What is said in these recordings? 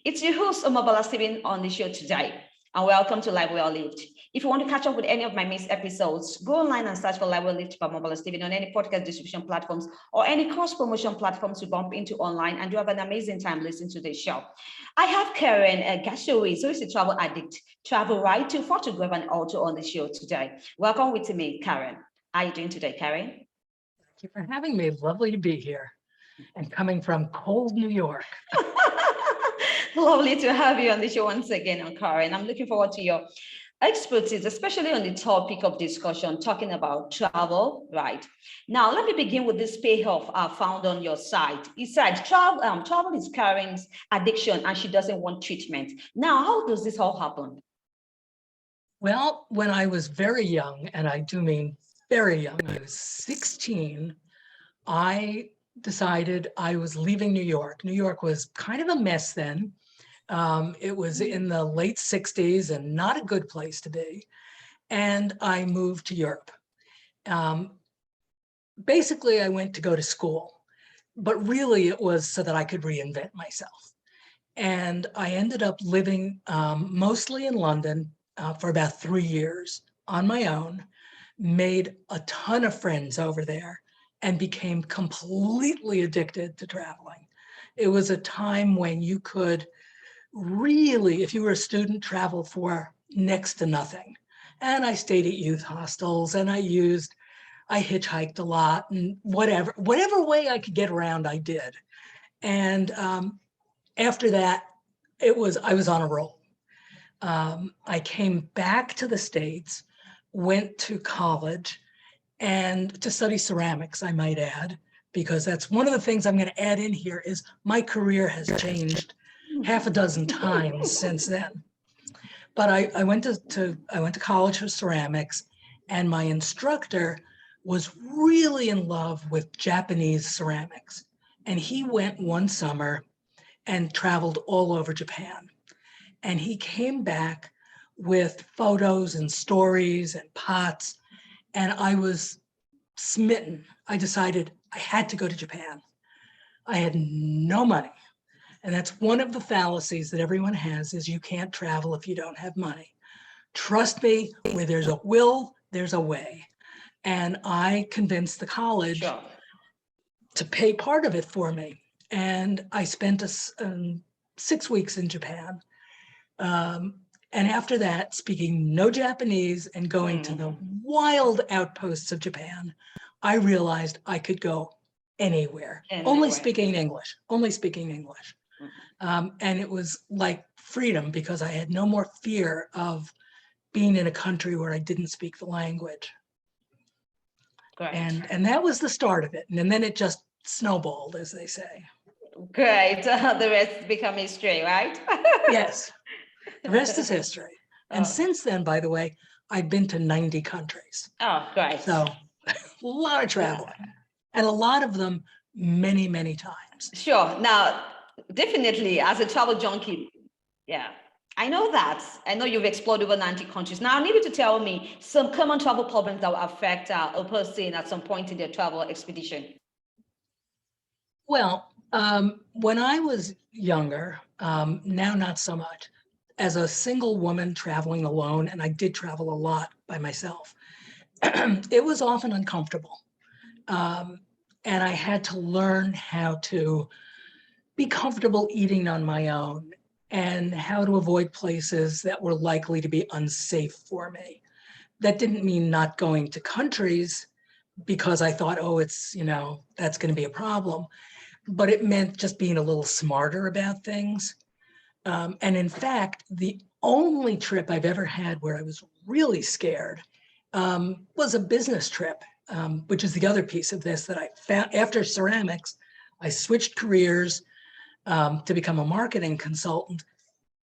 It's your host, Omobola Stephen, on the show today, and welcome to Life Well Lived. If you want to catch up with any of my missed episodes, go online and search for Life Well Lived by Omobola Stephen on any podcast distribution platforms or any cross-promotion platforms you bump into online, and you have an amazing time listening to this show. I have Karen Gershowitz, who is a travel addict, travel writer, photographer, and author on the show today. Welcome with me, Karen. How are you doing today, Karen? Thank you for having me. Lovely to be here and coming from cold New York. Lovely to have you on the show once again, Karen. I'm looking forward to your expertise, especially on the topic of discussion, talking about travel, right? Now, let me begin with this payoff I found on your site. It said travel is Karen's addiction and she doesn't want treatment. Now, how does this all happen? Well, when I was very young, and I do mean very young, I was 16, I decided I was leaving New York. New York was kind of a mess then. It was in the late 60s and not a good place to be. And I moved to Europe. Basically, I went to go to school, but really it was so that I could reinvent myself. And I ended up living mostly in London for about 3 years on my own, made a ton of friends over there, and became completely addicted to traveling. It was a time when you could really, if you were a student, travel for next to nothing. And I stayed at youth hostels and I hitchhiked a lot, and whatever way I could get around, I did. And after that, I was on a roll. I came back to the States, went to college, and to study ceramics, I might add, because that's one of the things I'm going to add in here is my career has changed half a dozen times since then. But I went to college for ceramics, and my instructor was really in love with Japanese ceramics. And he went one summer and traveled all over Japan. And he came back with photos and stories and pots. And I was smitten. I decided I had to go to Japan. I had no money. And that's one of the fallacies that everyone has, is you can't travel if you don't have money. Trust me, where there's a will, there's a way. And I convinced the college to pay part of it for me. And I spent 6 weeks in Japan. And after that, speaking no Japanese and going to the wild outposts of Japan, I realized I could go anywhere. Only speaking English. And it was like freedom, because I had no more fear of being in a country where I didn't speak the language. Great. And that was the start of it. And then it just snowballed, as they say. Great. The rest become history, right? Yes. The rest is history. And since then, by the way, I've been to 90 countries. Oh, great. So a lot of traveling, and a lot of them many, many times. Sure. Now, definitely, as a travel junkie, yeah, I know that. I know you've explored over 90 countries. Now, I need you to tell me some common travel problems that will affect a person at some point in their travel expedition. Well, when I was younger, now not so much, as a single woman traveling alone, and I did travel a lot by myself, it was often uncomfortable. And I had to learn how to be comfortable eating on my own and how to avoid places that were likely to be unsafe for me. That didn't mean not going to countries because I thought, oh, it's, that's going to be a problem. But it meant just being a little smarter about things. And in fact, the only trip I've ever had where I was really scared was a business trip, which is the other piece of this that I found. After ceramics, I switched careers to become a marketing consultant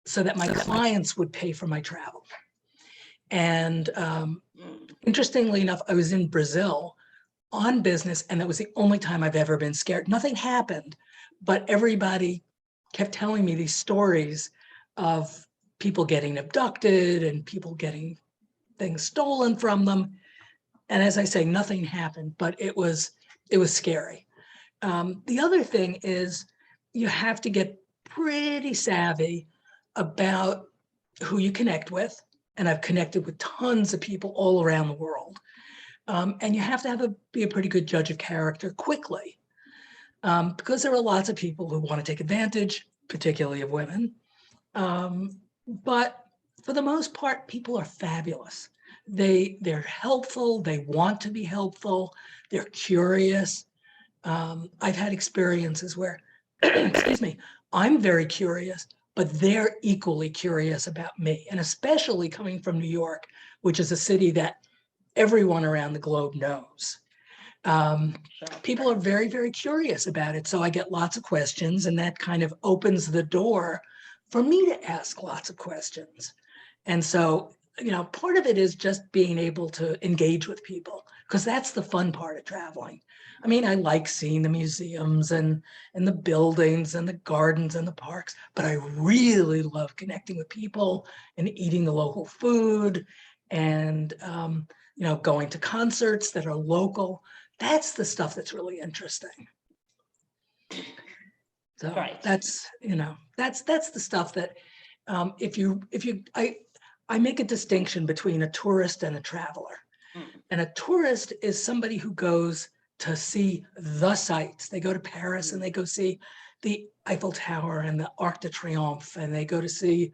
so that my clients would pay for my travel. And interestingly enough, I was in Brazil on business, and that was the only time I've ever been scared. Nothing happened, but everybody kept telling me these stories of people getting abducted and people getting things stolen from them. And as I say, nothing happened, but it was scary. The other thing is you have to get pretty savvy about who you connect with. And I've connected with tons of people all around the world. And you have to be a pretty good judge of character quickly, because there are lots of people who want to take advantage, particularly of women. But for the most part, people are fabulous. They're helpful. They want to be helpful. They're curious. I've had experiences where, excuse me, I'm very curious, but they're equally curious about me. And especially coming from New York, which is a city that everyone around the globe knows. People are very, very curious about it. So I get lots of questions, and that kind of opens the door for me to ask lots of questions. And so, part of it is just being able to engage with people, because that's the fun part of traveling. I mean, I like seeing the museums and the buildings and the gardens and the parks, but I really love connecting with people and eating the local food and, going to concerts that are local. That's the stuff that's really interesting. So Right. that's the stuff that I make a distinction between a tourist and a traveler. And a tourist is somebody who goes to see the sights. They go to Paris and they go see the Eiffel Tower and the Arc de Triomphe, and they go to see,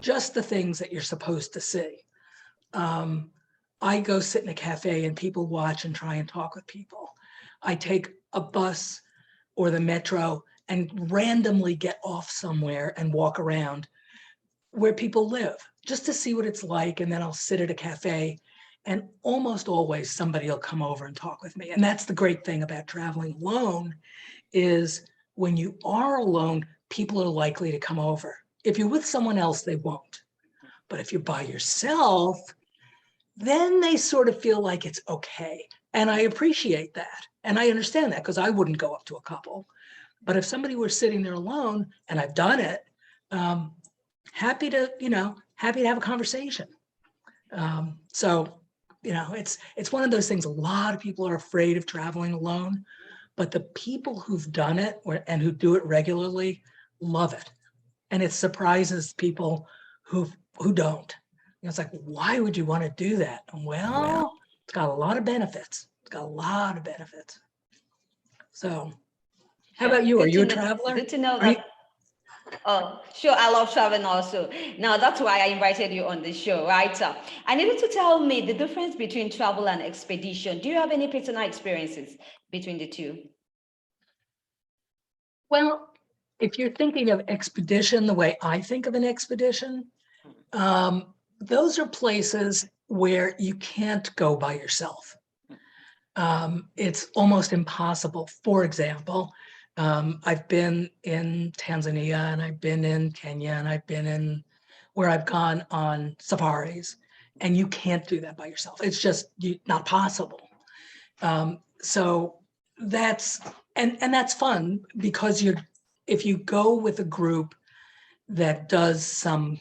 just the things that you're supposed to see. I go sit in a cafe and people watch and try and talk with people. I take a bus or the metro and randomly get off somewhere and walk around where people live just to see what it's like. And then I'll sit at a cafe, and almost always somebody will come over and talk with me. And that's the great thing about traveling alone, is when you are alone, people are likely to come over. If you're with someone else, they won't. But if you're by yourself, then they sort of feel like it's okay. And I appreciate that. And I understand that, because I wouldn't go up to a couple. But if somebody were sitting there alone, and I've done it, happy to have a conversation. It's one of those things. A lot of people are afraid of traveling alone, but the people who've done it and who do it regularly love it. And it surprises people who don't. It's like, why would you want to do that? Well, it's got a lot of benefits. So how about you? Are you a traveler? Good to know that. Oh, sure. I love traveling also. Now, that's why I invited you on the show, right? I needed to tell me the difference between travel and expedition. Do you have any personal experiences between the two? Well, if you're thinking of expedition the way I think of an expedition, those are places where you can't go by yourself. It's almost impossible. For example, I've been in Tanzania, and I've been in Kenya, and I've been in where I've gone on safaris, and you can't do that by yourself. It's just not possible. So that's fun, because if you go with a group that does some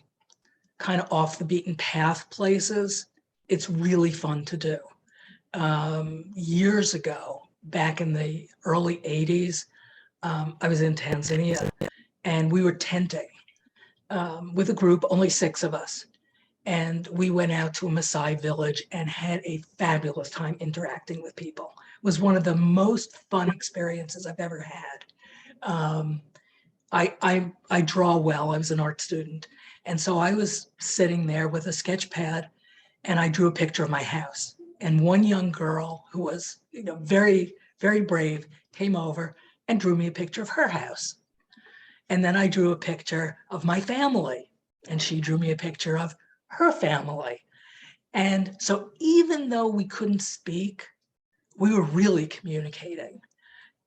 kind of off the beaten path places, it's really fun to do. Years ago, back in the early 80s, I was in Tanzania, and we were tenting with a group, only 6 of us. And we went out to a Maasai village and had a fabulous time interacting with people. It was one of the most fun experiences I've ever had. I draw well. I was an art student. And so I was sitting there with a sketch pad, and I drew a picture of my house. And one young girl who was, very, very brave, came over and drew me a picture of her house. And then I drew a picture of my family, and she drew me a picture of her family. And so even though we couldn't speak, we were really communicating,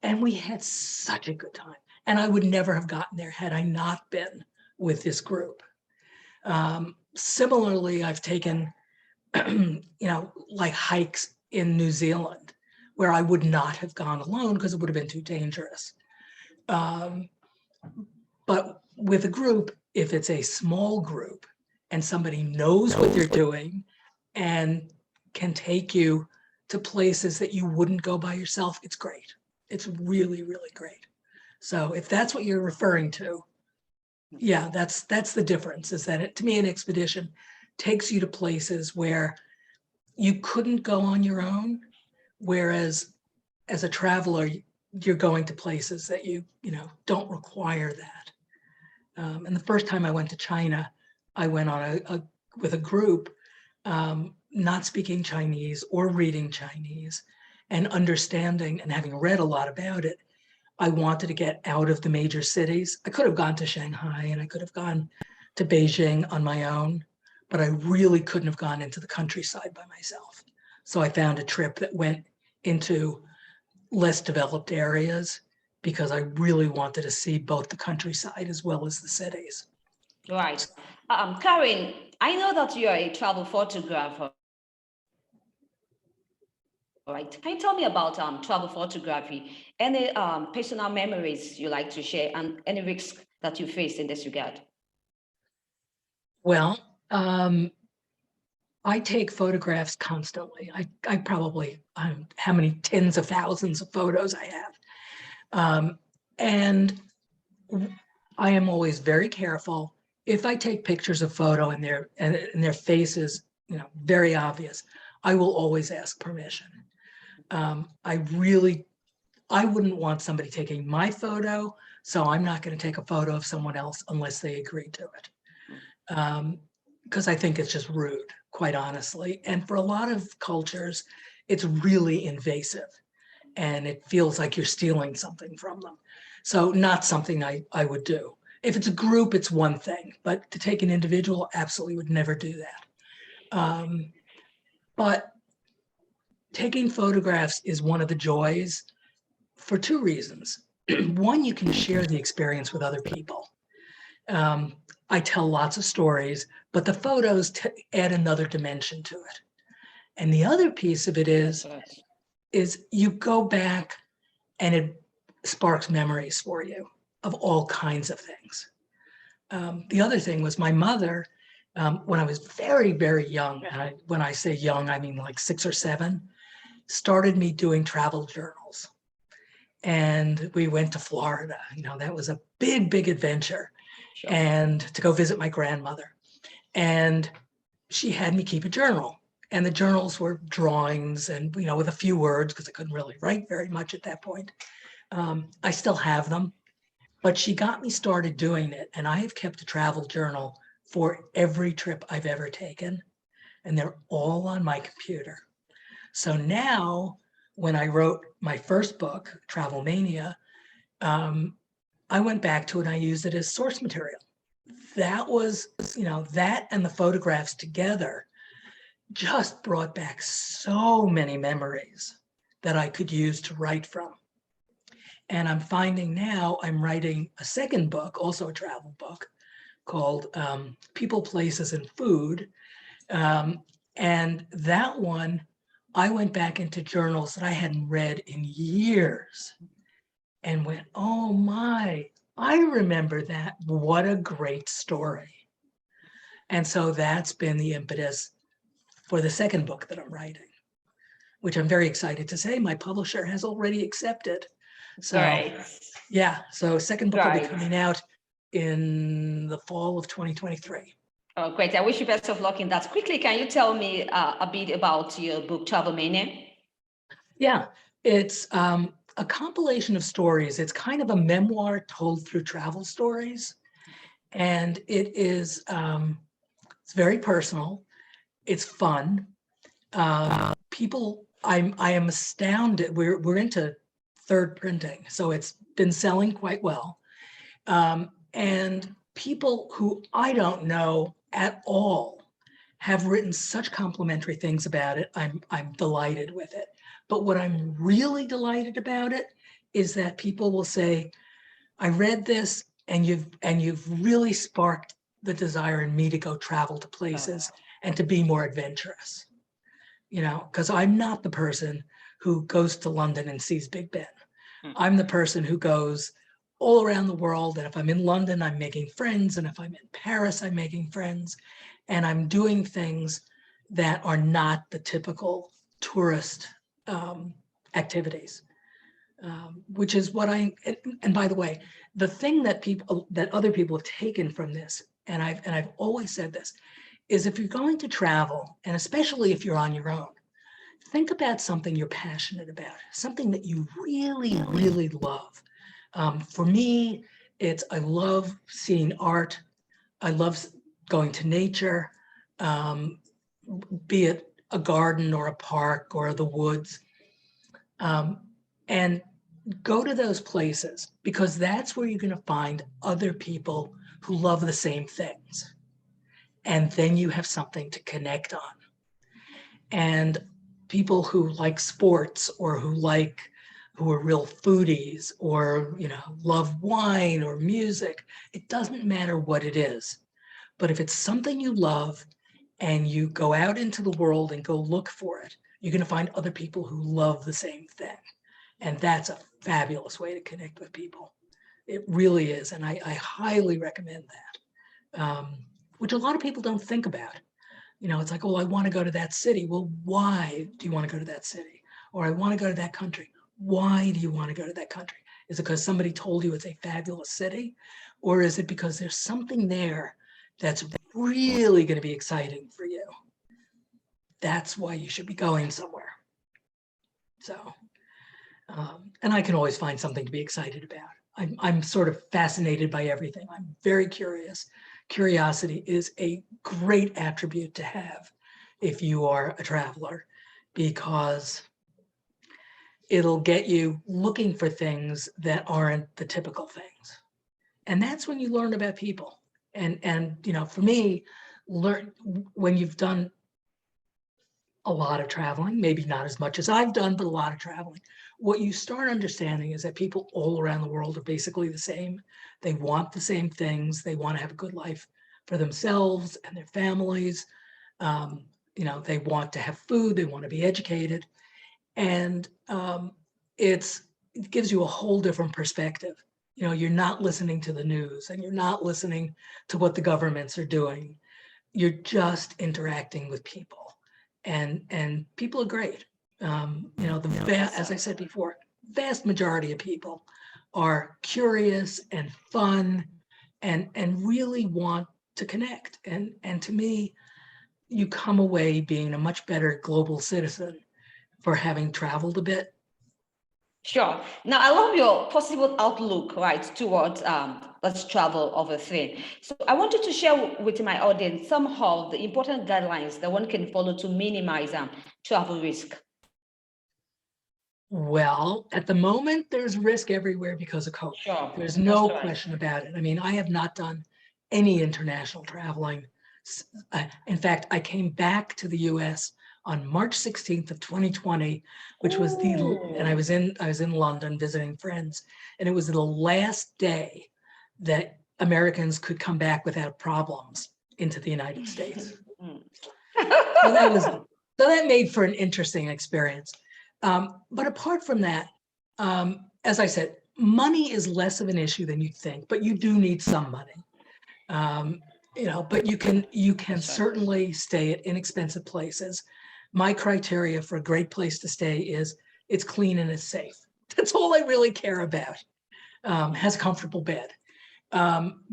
and we had such a good time. And I would never have gotten there had I not been with this group. Similarly, I've taken, like hikes in New Zealand where I would not have gone alone because it would have been too dangerous. But with a group, if it's a small group and somebody knows what they're doing and can take you to places that you wouldn't go by yourself, it's great. It's really, really great. So if that's what you're referring to, yeah, that's the difference, is that to me, an expedition takes you to places where you couldn't go on your own, whereas as a traveler, you're going to places that you don't require that. And the first time I went to China, I went on with a group, not speaking Chinese or reading Chinese, and understanding and having read a lot about it. I wanted to get out of the major cities. I could have gone to Shanghai and I could have gone to Beijing on my own, but I really couldn't have gone into the countryside by myself. So I found a trip that went into less developed areas because I really wanted to see both the countryside as well as the cities. Right. Karen, I know that you are a travel photographer. Right. Can you tell me about travel photography? Any personal memories you like to share and any risks that you faced in this regard? Well, I take photographs constantly. I probably, how many tens of thousands of photos I have. And I am always very careful. If I take pictures of photo and their faces, very obvious, I will always ask permission. I wouldn't want somebody taking my photo, so I'm not going to take a photo of someone else unless they agree to it. Because I think it's just rude, quite honestly. And for a lot of cultures, it's really invasive and it feels like you're stealing something from them. So not something I would do. If it's a group, it's one thing, but to take an individual, absolutely would never do that. But taking photographs is one of the joys for two reasons. One, you can share the experience with other people. I tell lots of stories, but the photos add another dimension to it. And the other piece of it is you go back and it sparks memories for you of all kinds of things. The other thing was my mother, when I was very, very young, and when I say young, I mean like 6 or 7, started me doing travel journals. And we went to Florida. That was a big, big adventure. Sure. And to go visit my grandmother. And she had me keep a journal. And the journals were drawings and, with a few words, because I couldn't really write very much at that point. I still have them, but she got me started doing it. And I have kept a travel journal for every trip I've ever taken. And they're all on my computer. So now, when I wrote my first book, Travel Mania, I went back to it and I used it as source material. That was, that and the photographs together just brought back so many memories that I could use to write from. And I'm finding now I'm writing a second book, also a travel book, called People, Places, and Food. And that one, I went back into journals that I hadn't read in years and went, oh my, I remember that. What a great story. And so that's been the impetus for the second book that I'm writing, which I'm very excited to say my publisher has already accepted. So Right. Yeah, so second book will be Right. coming out in the fall of 2023. Oh, great. I wish you best of luck in that. Quickly, can you tell me a bit about your book, Travel Mania? Yeah, it's a compilation of stories. It's kind of a memoir told through travel stories. And it is, it's very personal. It's fun. I am astounded. We're into third printing, so it's been selling quite well. And people who I don't know at all have written such complimentary things about it. I'm delighted with it. But what I'm really delighted about it is that people will say, I read this and you've really sparked the desire in me to go travel to places and to be more adventurous. Because I'm not the person who goes to London and sees Big Ben. I'm the person who goes all around the world. And if I'm in London, I'm making friends. And if I'm in Paris, I'm making friends. And I'm doing things that are not the typical tourist activities. which is what and by the way, the thing that other people have taken from this, and I've always said this, is if you're going to travel, and especially if you're on your own, think about something you're passionate about, something that you really, really love. For me, I love seeing art. I love going to nature, be it a garden or a park or the woods. And go to those places, because that's where you're going to find other people who love the same things. And then you have something to connect on. And people who like sports, or who are real foodies, or love wine or music, it doesn't matter what it is. But if it's something you love and you go out into the world and go look for it, you're going to find other people who love the same thing. And that's a fabulous way to connect with people. It really is. And I highly recommend that, which a lot of people don't think about. It's like, oh, I want to go to that city. Well, why do you want to go to that city? Or I want to go to that country. Why do you want to go to that country? Is it because somebody told you it's a fabulous city? Or is it because there's something there that's really going to be exciting for you? That's why you should be going somewhere. So, and I can always find something to be excited about. I'm sort of fascinated by everything. I'm very curious. Curiosity is a great attribute to have if you are a traveler, because it'll get you looking for things that aren't the typical things. And that's when you learn about people. And for me, when you've done a lot of traveling, maybe not as much as I've done, but a lot of traveling, what you start understanding is that people all around the world are basically the same. They want the same things. They want to have a good life for themselves and their families. They want to have food. They want to be educated. And it gives you a whole different perspective. You're not listening to the news, and you're not listening to what the governments are doing. You're just interacting with people. And people are great. As I said before, vast majority of people are curious and fun and really want to connect. And to me, you come away being a much better global citizen for having traveled a bit. Sure. Now, I love your possible outlook, right, towards let's travel of a thing. So I wanted to share with my audience some of the important guidelines that one can follow to minimize travel risk. Well, at the moment, there's risk everywhere because of COVID. Sure. There's no question about it. I mean, I have not done any international traveling. In fact, I came back to the US on March 16th of 2020, which was and I was in London visiting friends, and it was the last day that Americans could come back without problems into the United States. So that made for an interesting experience. But apart from that, as I said, money is less of an issue than you think, but you do need some money. But you can certainly stay at inexpensive places. My criteria for a great place to stay is it's clean and it's safe. That's all I really care about. Has a comfortable bed.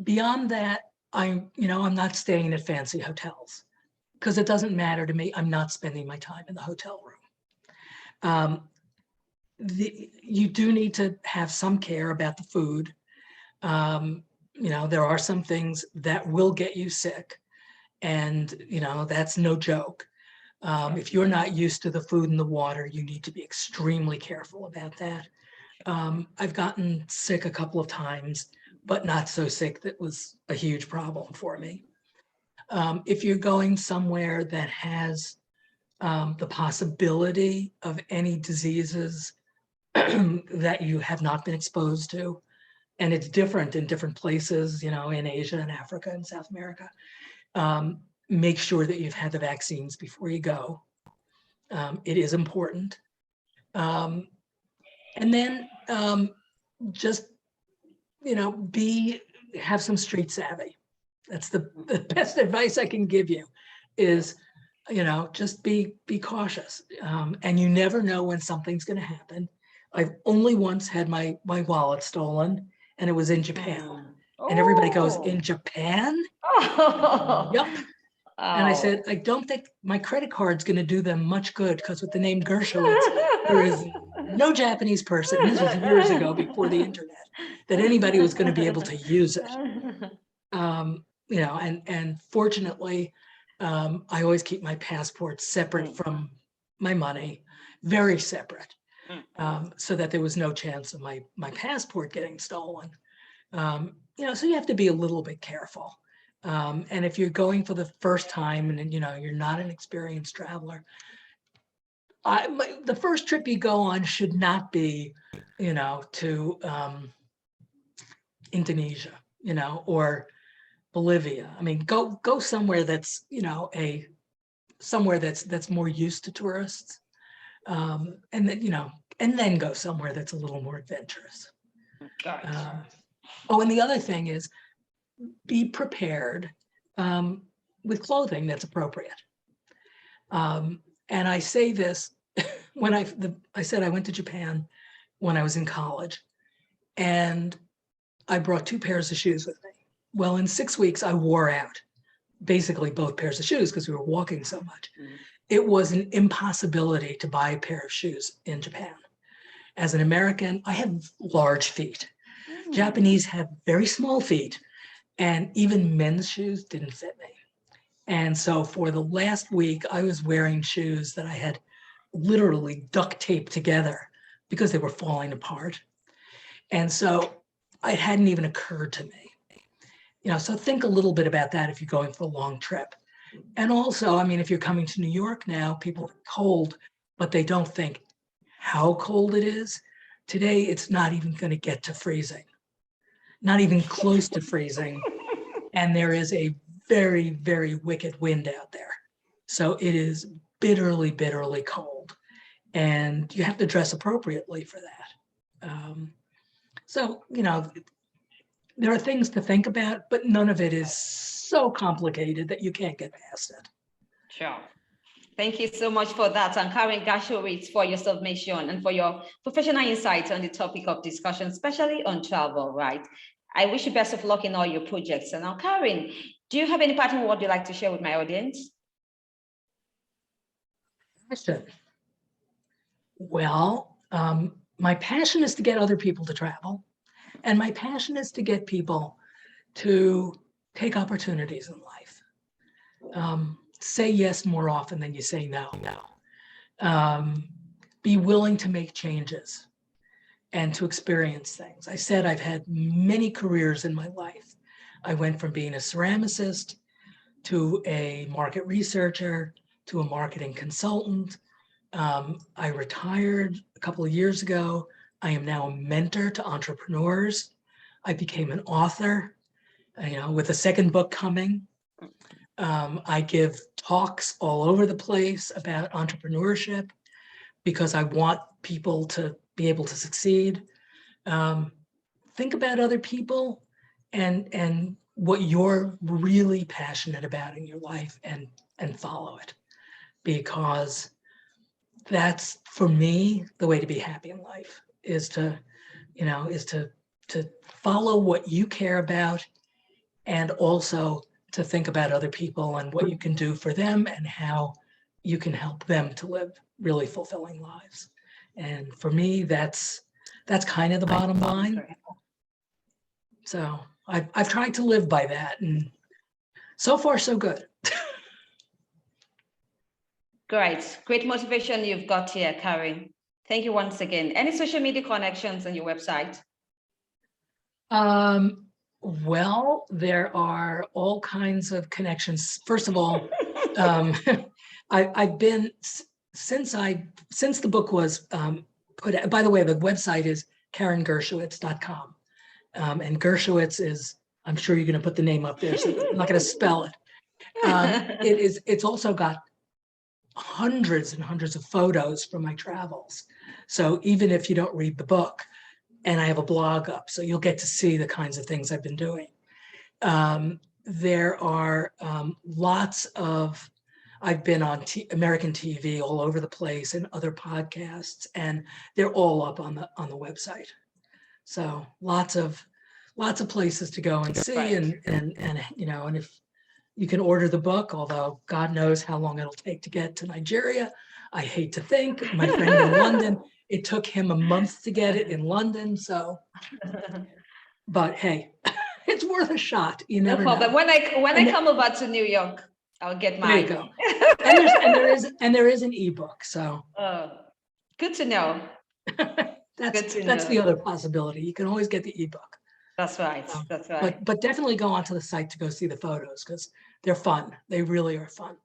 Beyond that, I'm not staying at fancy hotels, because it doesn't matter to me. I'm not spending my time in the hotel room. You do need to have some care about the food. There are some things that will get you sick, and that's no joke. If you're not used to the food and the water, you need to be extremely careful about that. I've gotten sick a couple of times, but not so sick that was a huge problem for me. If you're going somewhere that has the possibility of any diseases that you have not been exposed to, and it's different in different places, in Asia and Africa and South America, make sure that you've had the vaccines before you go. It is important. And then just, have some street savvy. That's the best advice I can give you is, just be cautious. And you never know when something's going to happen. I've only once had my wallet stolen, and it was in Japan. Oh. And everybody goes, in Japan? Oh. Yup. And I Oh. said, I don't think my credit card's going to do them much good, because with the name Gershowitz, there is no Japanese person, this was years ago before the internet, that anybody was going to be able to use it. And fortunately, I always keep my passport separate from my money, very separate, so that there was no chance of my passport getting stolen. So you have to be a little bit careful. And if you're going for the first time and you're not an experienced traveler, the first trip you go on should not be, to Indonesia, or Bolivia. I mean, go somewhere that's, somewhere that's more used to tourists, and then go somewhere that's a little more adventurous. And the other thing is, be prepared with clothing that's appropriate. And I say this when I said I went to Japan when I was in college, and I brought 2 pairs of shoes with me. Well, in 6 weeks, I wore out basically both pairs of shoes because we were walking so much. It was an impossibility to buy a pair of shoes in Japan. As an American, I have large feet. Japanese have very small feet, and even men's shoes didn't fit me. And so for the last week, I was wearing shoes that I had literally duct taped together because they were falling apart. And so it hadn't even occurred to me. So think a little bit about that if you're going for a long trip. And also, I mean, if you're coming to New York now, people are cold, but they don't think how cold it is. Today, it's not even going to get to freezing, not even close to freezing. And there is a very, very wicked wind out there. So it is bitterly, bitterly cold. And you have to dress appropriately for that. So there are things to think about, but none of it is so complicated that you can't get past it. Sure. Thank you so much for that. And Karen Gershowitz, for your submission and for your professional insights on the topic of discussion, especially on travel, right? I wish you best of luck in all your projects. And now, Karen, do you have any parting word you'd like to share with my audience? Well, my passion is to get other people to travel. And my passion is to get people to take opportunities in life. Say yes more often than you say no. Be willing to make changes and to experience things. I said I've had many careers in my life. I went from being a ceramicist to a market researcher to a marketing consultant. I retired a couple of years ago. I am now a mentor to entrepreneurs. I became an author, with a second book coming. I give talks all over the place about entrepreneurship because I want people to be able to succeed. Think about other people and what you're really passionate about in your life and follow it, because that's, for me, the way to be happy in life is to follow what you care about, and also to think about other people and what you can do for them and how you can help them to live really fulfilling lives. And for me, that's kind of the bottom line. So I've tried to live by that, and so far so good. Great motivation you've got here, Karen. Thank you once again. Any social media connections on your website? Well, there are all kinds of connections. First of all, I've been, since the book was put out, by the way, the website is KarenGershowitz.com. And Gershowitz is, I'm sure you're going to put the name up there, so I'm not going to spell it. It's also got hundreds and hundreds of photos from my travels. So even if you don't read the book, and I have a blog up, so you'll get to see the kinds of things I've been doing. There are lots of I've been on American TV all over the place and other podcasts, and they're all up on the website. So lots of places to go and see, Right. and you know, and if you can order the book, although God knows how long it'll take to get to Nigeria. I hate to think. My friend in London, it took him a month to get it in London. So, but hey, it's worth a shot. You No never problem. know. When I And come over to New York, I'll get there you mine. go. And there is an ebook. So Oh, good to know. Good to that's the know. other possibility. You can always get the ebook. That's right. That's right. But definitely go onto the site to go see the photos because they're fun. They really are fun.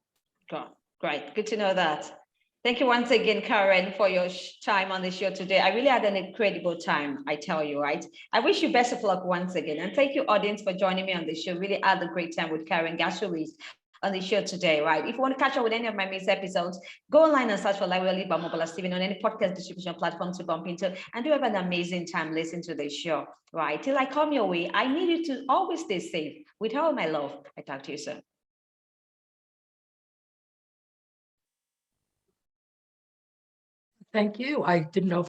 Great. Good to know that. Thank you once again, Karen, for your time on the show today. I really had an incredible time, I tell you, right? I wish you best of luck once again. And thank you, audience, for joining me on the show. Really had a great time with Karen Gershowitz on the show today, right? If you want to catch up with any of my missed episodes, go online and search for Live Well Live by Omobola Stephen on any podcast distribution platform to bump into, and do have an amazing time listening to the show, right? Till I come your way, I need you to always stay safe. With all my love, I talk to you soon. Thank you. I didn't know